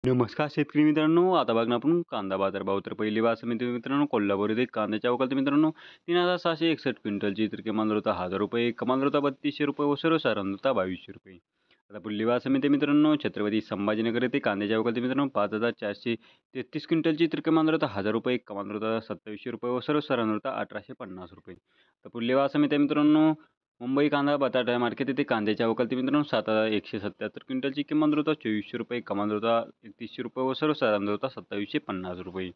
नमस्कार शेतकरी मित्रांनो. आता बघा ना आपण कांदा बाजारभाव तर पहिली बाजासमिती मित्रांनो कोल्हापूर येथे कांद्याच्या अवकाल मित्रांनो 3,661 क्विंटलची तर किमान दर होता ₹1000, कमाल दर होता ₹3200 व सर्वसाधारण होता ₹2200. आता पुढली बाजासमिती मित्रांनो छत्रपती संभाजीनगर येथे कांद्याच्या अवकाल मित्रांनो 5,433 क्विंटलची तर किमान दर होता ₹1000, कमाल दर होता ₹2700 व सर्वसाधारण होता ₹1850. तर पुढली बाजासमिती मित्रांनो मुंबई कांदा बटाटा मार्केट येथे कांद्याच्या अवकालती मित्रांनो 7,177 क्विंटलची किमान दर होता ₹2400, कमाल दर होता ₹3100 व सर्वसाधारण दर होता ₹2750.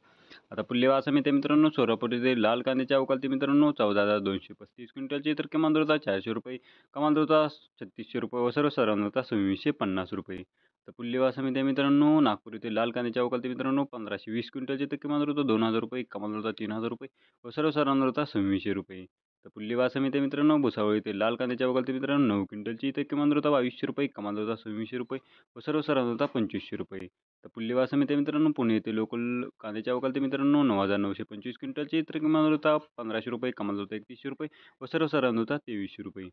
आता पुढली बाजासमिती मित्रांनो सोलापूर येथे लाल कांद्याच्या अवकालती मित्रांनो 14,235 क्विंटलची तर किमान दर होता ₹400, कमाल दर होता ₹3600 व सर्वसाधारण दर होता ₹2650. तर पुढली बाजासमिती मित्रांनो नागपूर येथे लाल कांद्याच्या अवकालती मित्रांनो 1,520 क्विंटलची तर किमान दर होता ₹2000, कमाल दर होता ₹3000 व सर्वसाधारण दर होता ₹2600. तर पुढली बाजासमिती मित्रांनो भुसावळ येथे लाल कांद्याच्या अवकालती मित्रांनो 9 क्विंटलची तर किमान दर होता ₹2200, कमाल दर होता ₹2600 व सर्वसाधारण होता ₹2500. तर पुढली बाजासमिती मित्रांनो पुणे येथे लोकल कांद्याच्या अवकालती मित्रांनो 9,925 क्विंटलची तर किमान दर होता ₹1500, कमाल दर होता ₹3100 व सर्वसाधारण होता ₹2300.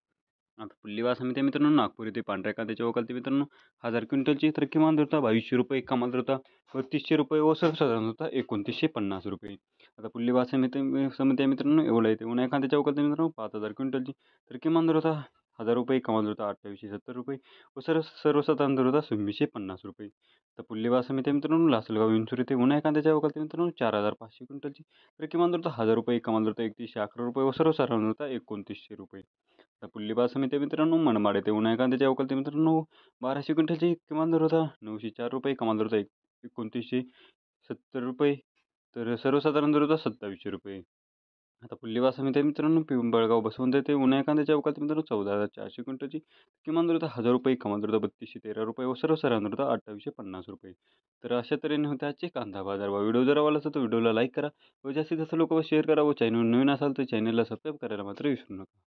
आता पुढली बाजासमिती मित्रांनो नागपूर येथे पांढऱ्या कांद्याच्या अवकालती मित्रांनो 1000 क्विंटलची तर किमान दर होता ₹2200, कमाल दर होता ₹3200 व सर्वसाधारण होता ₹2950. आता पुढली बाजासमिती समिती आहे मित्रांनो येवला येथे उन्हाळ कांद्याच्या अवकालती मित्रांनो 5000 क्विंटलची तर किमान दर होता ₹1000, कमाल दर होता ₹2870 व सर्वसाधारण दर होता ₹2650. तर पुढली बाजासमिती आहे मित्रांनो लासलगाव विंचूर येथे उन्हाळ कांद्याच्या अवकालती मित्रांनो 4500 क्विंटलची तर किमान दर होता ₹1000, कमाल दर होता ₹3111 व सर्वसाधारण होता ₹2900. तर पुढली बाजासमिती आहे मित्रांनो मनमाड येथे उन्हाळ कांद्याच्या अवकालती मित्रांनो 1200 क्विंटलची किमान दर होता ₹904, कमाल दर होता ₹2970 तर सर्वसाधारण दर होता ₹2700. आता पुढली बाजासमिती आहे मित्रांनो पिंपळगाव बसवंत येथे उन्हाळ कांद्याच्या अवकालती मित्रांनो 14,400 क्विंटलची किमान दर होता ₹1000, कमाल दर होता ₹3213 व सर्वसाधारण दर होता ₹2850. तर अशा तऱ्हेने होते आजचे कांदा बाजार भाव. व्हिडिओ जर आवडला असेल तर व्हिडिओला लाईक करा व जास्तीत जास्त लोकांवर शेअर करा व चॅनल नवीन असाल तर चॅनलला सबस्क्राईब करायला मात्र विसरू नका.